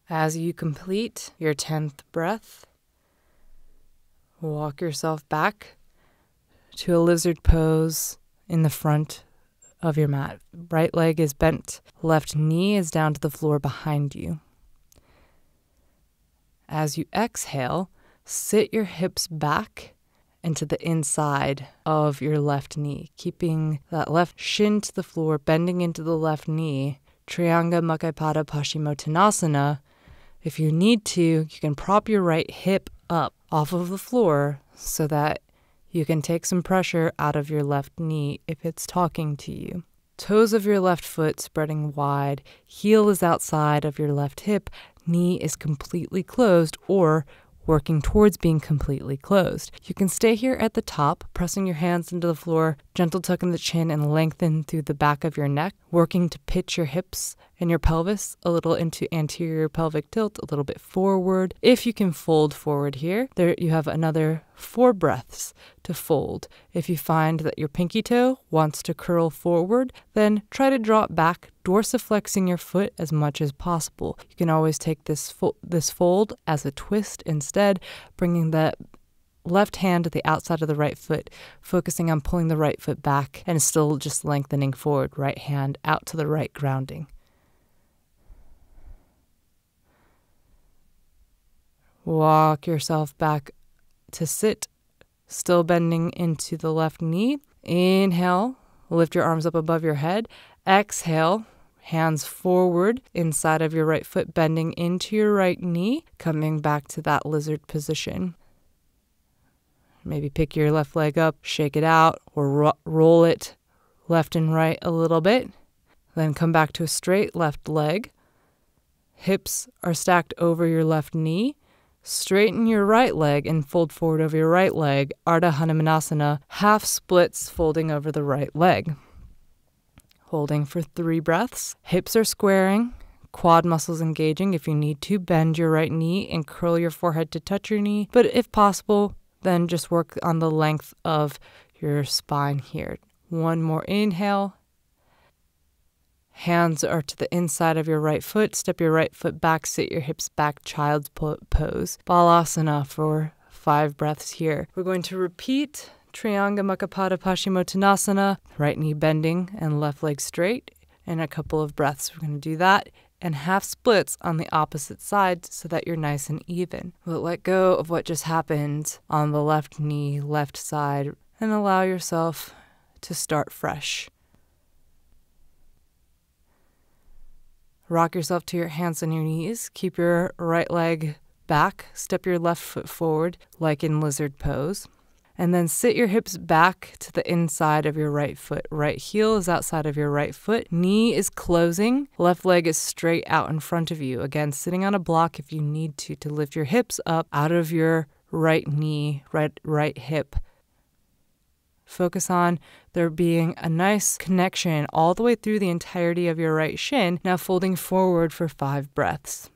As you complete your 10th breath, walk yourself back to a lizard pose in the front of your mat. Right leg is bent, left knee is down to the floor behind you. As you exhale, sit your hips back into the inside of your left knee, keeping that left shin to the floor, bending into the left knee. Trianga Makaipada Paschimottanasana. If you need to, you can prop your right hip up off of the floor so that you can take some pressure out of your left knee if it's talking to you. Toes of your left foot spreading wide, heel is outside of your left hip, knee is completely closed or working towards being completely closed. You can stay here at the top, pressing your hands into the floor, gentle tuck in the chin and lengthen through the back of your neck, working to pitch your hips and your pelvis a little into anterior pelvic tilt, a little bit forward. If you can fold forward here, there you have another 4 breaths to fold. If you find that your pinky toe wants to curl forward, then try to draw it back, dorsiflexing your foot as much as possible. You can always take this fold as a twist instead, bringing the left hand to the outside of the right foot, focusing on pulling the right foot back and still just lengthening forward, right hand out to the right, grounding. Walk yourself back to sit, still bending into the left knee. Inhale, lift your arms up above your head. Exhale, hands forward inside of your right foot, bending into your right knee, coming back to that lizard position. Maybe pick your left leg up, shake it out, or roll it left and right a little bit. Then come back to a straight left leg. Hips are stacked over your left knee. Straighten your right leg and fold forward over your right leg. Ardha Hanumanasana, half splits folding over the right leg. Holding for 3 breaths. Hips are squaring, quad muscles engaging. If you need to, bend your right knee and curl your forehead to touch your knee. But if possible, then just work on the length of your spine here. 1 more inhale. Hands are to the inside of your right foot. Step your right foot back, sit your hips back, child's pose. Balasana for 5 breaths here. We're going to repeat Trianga Makaipada Paschimottanasana, right knee bending and left leg straight. In a couple of breaths, we're going to do that. And half splits on the opposite side so that you're nice and even. We'll let go of what just happened on the left knee, left side, and allow yourself to start fresh. Rock yourself to your hands and your knees. Keep your right leg back. Step your left foot forward, like in lizard pose. And then sit your hips back to the inside of your right foot. Right heel is outside of your right foot. Knee is closing. Left leg is straight out in front of you. Again, sitting on a block if you need to lift your hips up out of your right knee, right hip. Focus on there being a nice connection all the way through the entirety of your right shin. Now folding forward for 5 breaths.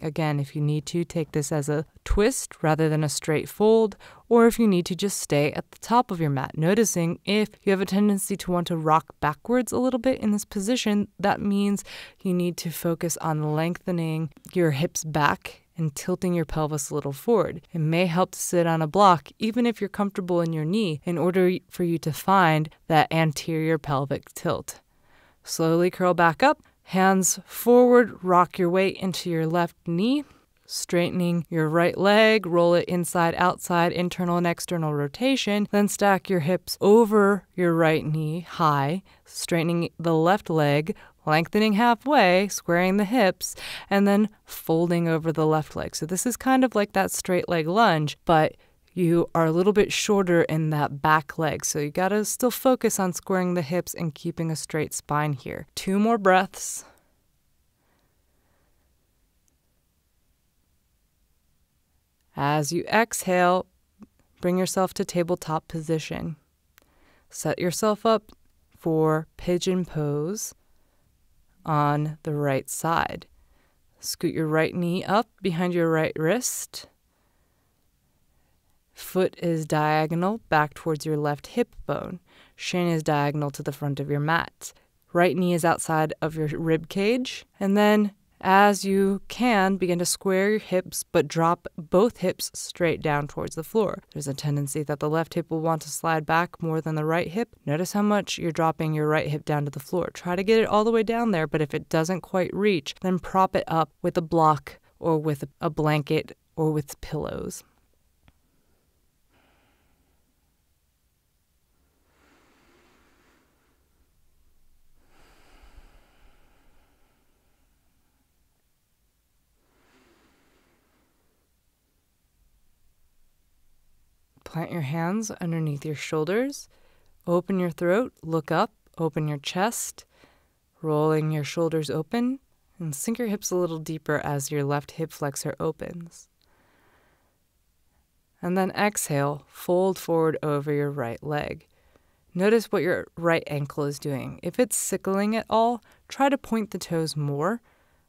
Again, if you need to, take this as a twist rather than a straight fold, or if you need to, just stay at the top of your mat. Noticing if you have a tendency to want to rock backwards a little bit in this position, that means you need to focus on lengthening your hips back and tilting your pelvis a little forward. It may help to sit on a block, even if you're comfortable in your knee, in order for you to find that anterior pelvic tilt. Slowly curl back up. Hands forward, rock your weight into your left knee, straightening your right leg, roll it inside, outside, internal and external rotation. Then stack your hips over your right knee high, straightening the left leg, lengthening halfway, squaring the hips, and then folding over the left leg. So this is kind of like that straight leg lunge, but you are a little bit shorter in that back leg. So you got to still focus on squaring the hips and keeping a straight spine here. 2 more breaths. As you exhale, bring yourself to tabletop position. Set yourself up for pigeon pose on the right side. Scoot your right knee up behind your right wrist. Foot is diagonal back towards your left hip bone. Shin is diagonal to the front of your mat. Right knee is outside of your rib cage. And then, as you can, begin to square your hips, but drop both hips straight down towards the floor. There's a tendency that the left hip will want to slide back more than the right hip. Notice how much you're dropping your right hip down to the floor. Try to get it all the way down there, but if it doesn't quite reach, then prop it up with a block or with a blanket or with pillows. Plant your hands underneath your shoulders. Open your throat, look up, open your chest, rolling your shoulders open, and sink your hips a little deeper as your left hip flexor opens. And then exhale, fold forward over your right leg. Notice what your right ankle is doing. If it's sickling at all, try to point the toes more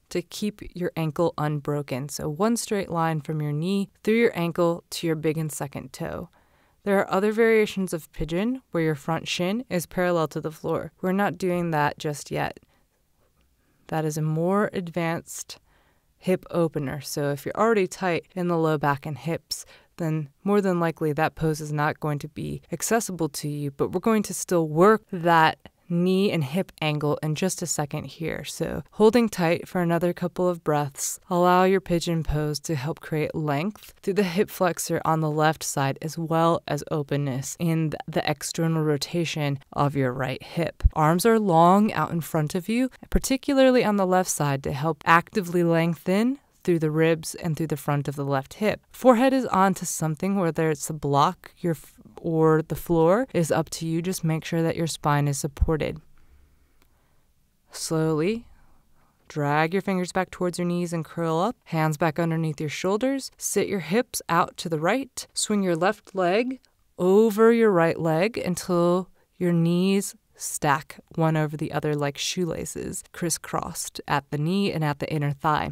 to keep your ankle unbroken. So 1 straight line from your knee through your ankle to your big and second toe. There are other variations of pigeon where your front shin is parallel to the floor. We're not doing that just yet. That is a more advanced hip opener. So if you're already tight in the low back and hips, then more than likely that pose is not going to be accessible to you, but we're going to still work that knee and hip angle in just a second here. So holding tight for another couple of breaths, allow your pigeon pose to help create length through the hip flexor on the left side, as well as openness in the external rotation of your right hip. Arms are long out in front of you, particularly on the left side, to help actively lengthen through the ribs and through the front of the left hip. Forehead is onto something, whether it's a block or the floor is up to you. Just make sure that your spine is supported. Slowly drag your fingers back towards your knees and curl up. Hands back underneath your shoulders. Sit your hips out to the right. Swing your left leg over your right leg until your knees stack one over the other like shoelaces, crisscrossed at the knee and at the inner thigh.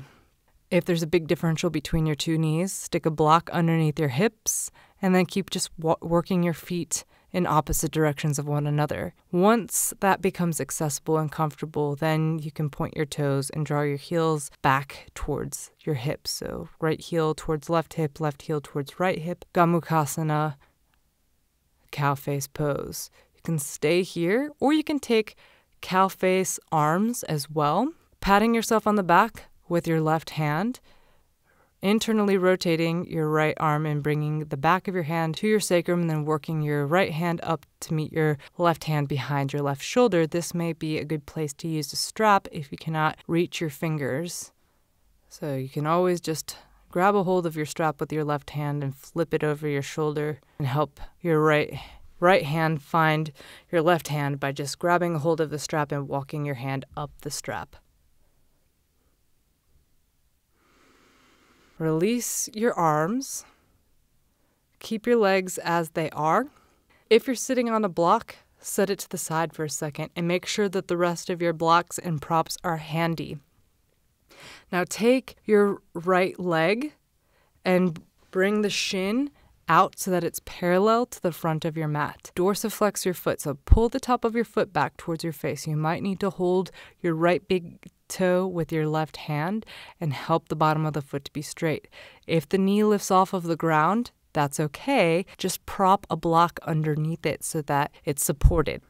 If there's a big differential between your 2 knees, stick a block underneath your hips and then keep just working your feet in opposite directions of one another. Once that becomes accessible and comfortable, then you can point your toes and draw your heels back towards your hips. So right heel towards left heel towards right hip, Gomukhasana, cow face pose. You can stay here, or you can take cow face arms as well, patting yourself on the back with your left hand, internally rotating your right arm and bringing the back of your hand to your sacrum, and then working your right hand up to meet your left hand behind your left shoulder. This may be a good place to use a strap if you cannot reach your fingers. So you can always just grab a hold of your strap with your left hand and flip it over your shoulder and help your right hand find your left hand by just grabbing a hold of the strap and walking your hand up the strap. Release your arms. Keep your legs as they are. If you're sitting on a block, set it to the side for a second and make sure that the rest of your blocks and props are handy. Now take your right leg and bring the shin out so that it's parallel to the front of your mat. Dorsiflex your foot, so pull the top of your foot back towards your face. You might need to hold your right big toe with your left hand and help the bottom of the foot to be straight. If the knee lifts off of the ground, that's okay. Just prop a block underneath it so that it's supported.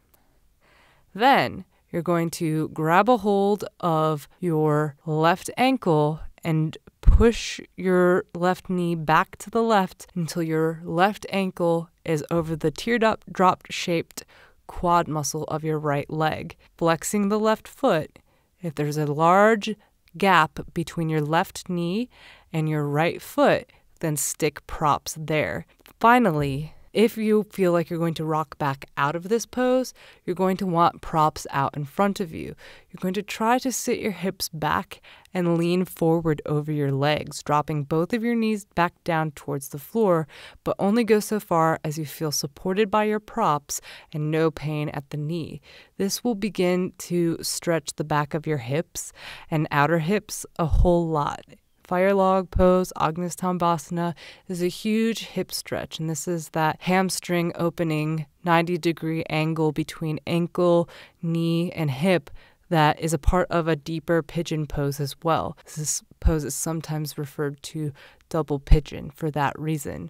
Then you're going to grab a hold of your left ankle and push your left knee back to the left until your left ankle is over the teardrop shaped quad muscle of your right leg. Flexing the left foot, if there's a large gap between your left knee and your right foot, then stick props there. Finally, if you feel like you're going to rock back out of this pose, you're going to want props out in front of you. You're going to try to sit your hips back and lean forward over your legs, dropping both of your knees back down towards the floor, but only go so far as you feel supported by your props and no pain at the knee. This will begin to stretch the back of your hips and outer hips a whole lot. Fire log pose, Agnisthambasana, is a huge hip stretch, and this is that hamstring opening 90-degree angle between ankle, knee, and hip that is a part of a deeper pigeon pose as well. This pose is sometimes referred to double pigeon for that reason.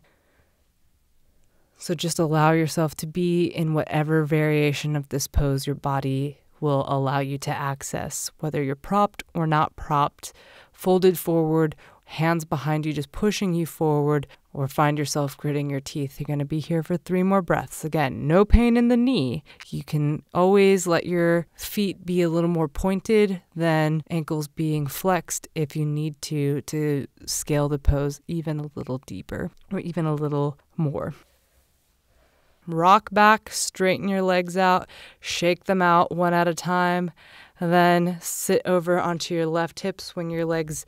So just allow yourself to be in whatever variation of this pose your body will allow you to access, whether you're propped or not propped, folded forward, hands behind you just pushing you forward, or find yourself gritting your teeth. You're going to be here for 3 more breaths. Again, no pain in the knee. You can always let your feet be a little more pointed than ankles being flexed if you need to scale the pose even a little deeper or even a little more. Rock back, straighten your legs out, shake them out one at a time, and then sit over onto your left hip, swing your legs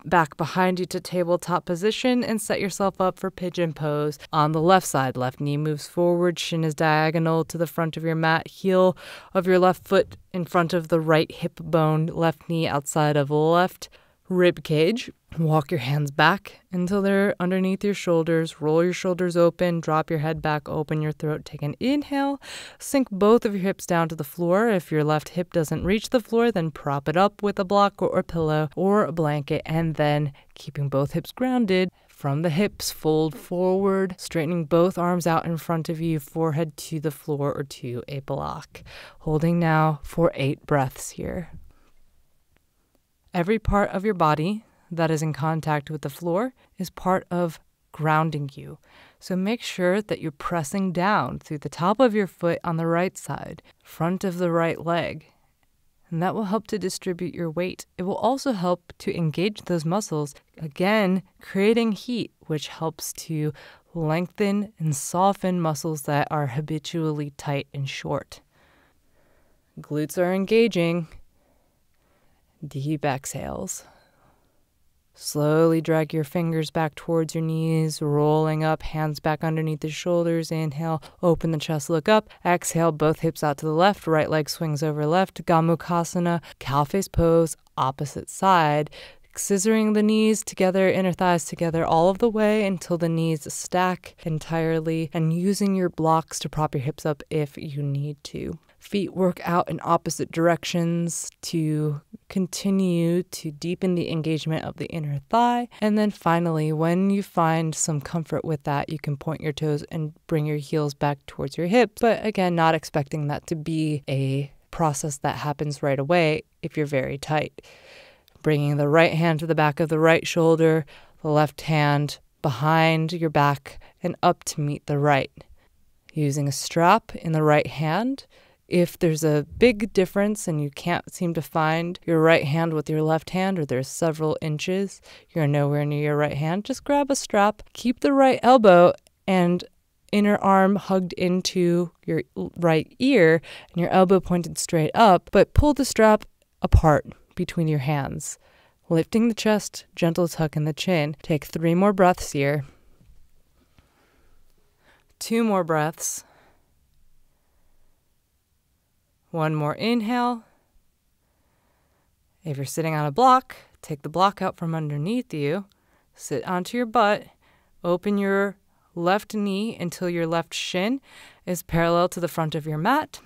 back behind you to tabletop position, and set yourself up for pigeon pose. On the left side, left knee moves forward, shin is diagonal to the front of your mat, heel of your left foot in front of the right hip bone, left knee outside of left rib cage. Walk your hands back until they're underneath your shoulders. Roll your shoulders open, drop your head back, open your throat. Take an inhale, sink both of your hips down to the floor. If your left hip doesn't reach the floor, then prop it up with a block or a pillow or a blanket, and then keeping both hips grounded. From the hips, fold forward, straightening both arms out in front of you, forehead to the floor or to a block. Holding now for 8 breaths here. Every part of your body that is in contact with the floor is part of grounding you. So make sure that you're pressing down through the top of your foot on the right side, front of the right leg, and that will help to distribute your weight. It will also help to engage those muscles, again, creating heat, which helps to lengthen and soften muscles that are habitually tight and short. Glutes are engaging. Deep exhales. Slowly drag your fingers back towards your knees, rolling up, hands back underneath the shoulders. Inhale, open the chest, look up. Exhale, both hips out to the left, right leg swings over left. Gomukhasana, cow face pose, opposite side. Scissoring the knees together, inner thighs together all of the way until the knees stack entirely, and using your blocks to prop your hips up if you need to. Feet work out in opposite directions to continue to deepen the engagement of the inner thigh. And then finally, when you find some comfort with that, you can point your toes and bring your heels back towards your hips. But again, not expecting that to be a process that happens right away if you're very tight. Bringing the right hand to the back of the right shoulder, the left hand behind your back and up to meet the right. Using a strap in the right hand. If there's a big difference and you can't seem to find your right hand with your left hand, or there's several inches, you're nowhere near your right hand, just grab a strap, keep the right elbow and inner arm hugged into your right ear and your elbow pointed straight up, but pull the strap apart between your hands. Lifting the chest, gentle tuck in the chin. Take 3 more breaths here. 2 more breaths. 1 more inhale. If you're sitting on a block, Take the block out from underneath you, sit onto your butt, open your left knee until your left shin is parallel to the front of your mat.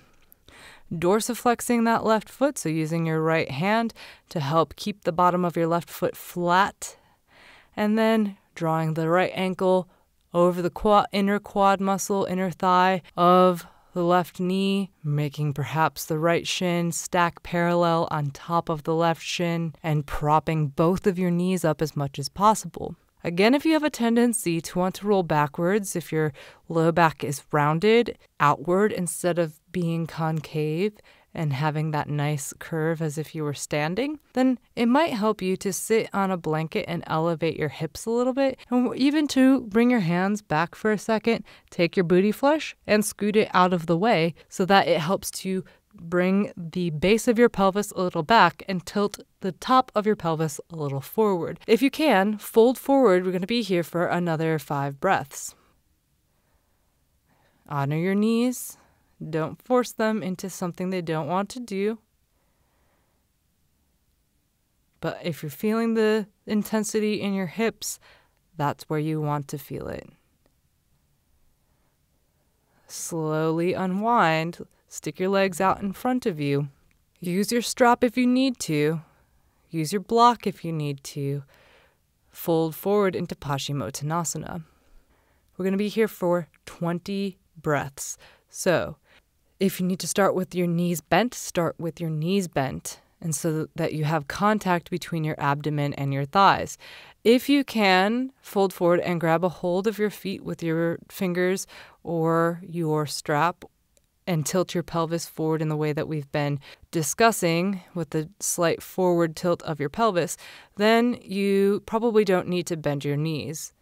Dorsiflexing that left foot, so using your right hand to help keep the bottom of your left foot flat. And then drawing the right ankle over the inner quad muscle, inner thigh of the left knee, making perhaps the right shin stack parallel on top of the left shin and propping both of your knees up as much as possible. Again, if you have a tendency to want to roll backwards, if your low back is rounded outward instead of being concave and having that nice curve as if you were standing, then it might help you to sit on a blanket and elevate your hips a little bit, and even to bring your hands back for a second, take your booty flush and scoot it out of the way so that it helps to bring the base of your pelvis a little back and tilt the top of your pelvis a little forward. If you can, fold forward. We're going to be here for another 5 breaths. Honor your knees. Don't force them into something they don't want to do. But if you're feeling the intensity in your hips, that's where you want to feel it. Slowly unwind. Stick your legs out in front of you. Use your strap if you need to. Use your block if you need to. Fold forward into Paschimottanasana. We're going to be here for 20 breaths. So if you need to start with your knees bent, start with your knees bent, and so that you have contact between your abdomen and your thighs. If you can, fold forward and grab a hold of your feet with your fingers or your strap and tilt your pelvis forward in the way that we've been discussing with the slight forward tilt of your pelvis, then you probably don't need to bend your knees.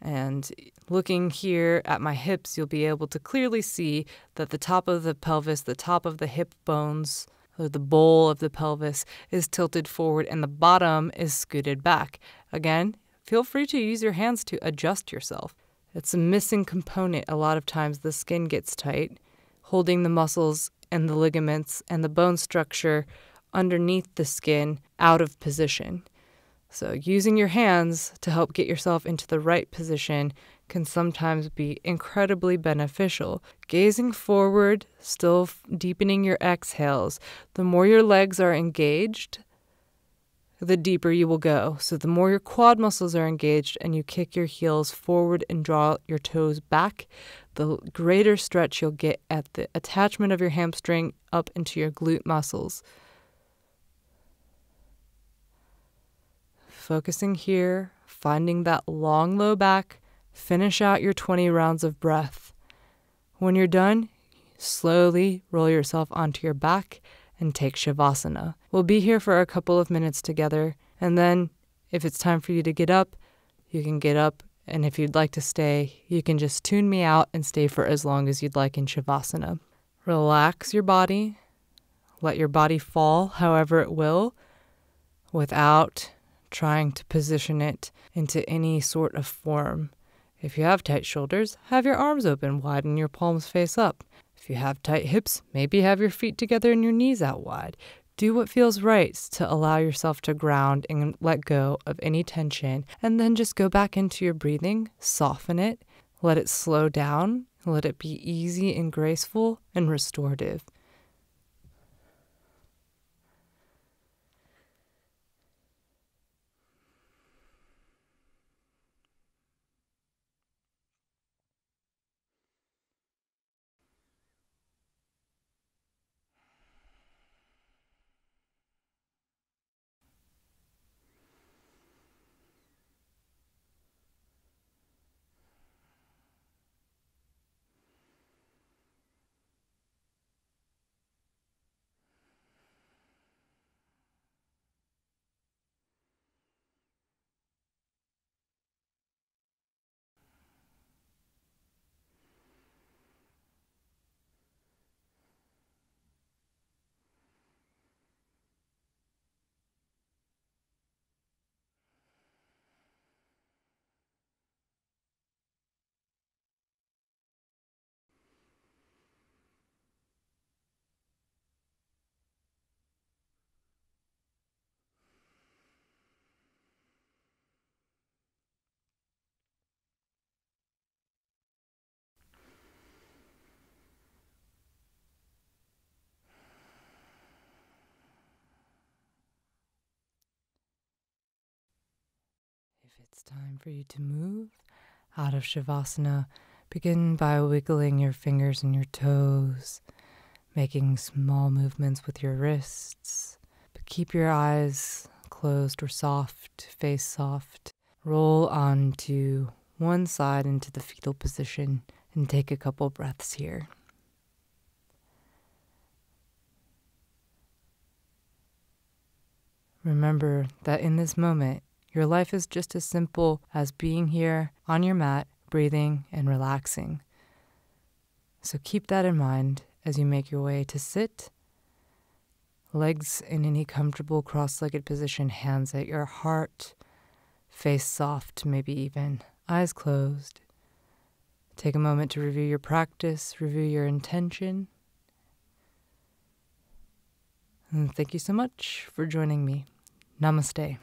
And looking here at my hips, you'll be able to clearly see that the top of the pelvis, the top of the hip bones, or the bowl of the pelvis is tilted forward and the bottom is scooted back. Again, feel free to use your hands to adjust yourself. It's a missing component. A lot of times the skin gets tight, holding the muscles and the ligaments and the bone structure underneath the skin out of position. So using your hands to help get yourself into the right position can sometimes be incredibly beneficial. Gazing forward, still deepening your exhales. The more your legs are engaged, the deeper you will go. So the more your quad muscles are engaged and you kick your heels forward and draw your toes back, the greater stretch you'll get at the attachment of your hamstring up into your glute muscles. Focusing here, finding that long low back, finish out your 20 rounds of breath. When you're done, slowly roll yourself onto your back and take Shavasana. We'll be here for a couple of minutes together, and then if it's time for you to get up, you can get up, and if you'd like to stay, you can just tune me out and stay for as long as you'd like in Shavasana. Relax your body. Let your body fall however it will without trying to position it into any sort of form. If you have tight shoulders, have your arms open, widen your palms face up. If you have tight hips, maybe have your feet together and your knees out wide. Do what feels right to allow yourself to ground and let go of any tension, and then just go back into your breathing, soften it, let it slow down, let it be easy and graceful and restorative. It's time for you to move out of Shavasana. Begin by wiggling your fingers and your toes, making small movements with your wrists. But keep your eyes closed or soft, face soft. Roll onto one side into the fetal position and take a couple breaths here. Remember that in this moment, your life is just as simple as being here on your mat, breathing and relaxing. So keep that in mind as you make your way to sit. Legs in any comfortable cross-legged position, hands at your heart, face soft, maybe even eyes closed. Take a moment to review your practice, review your intention. And thank you so much for joining me. Namaste.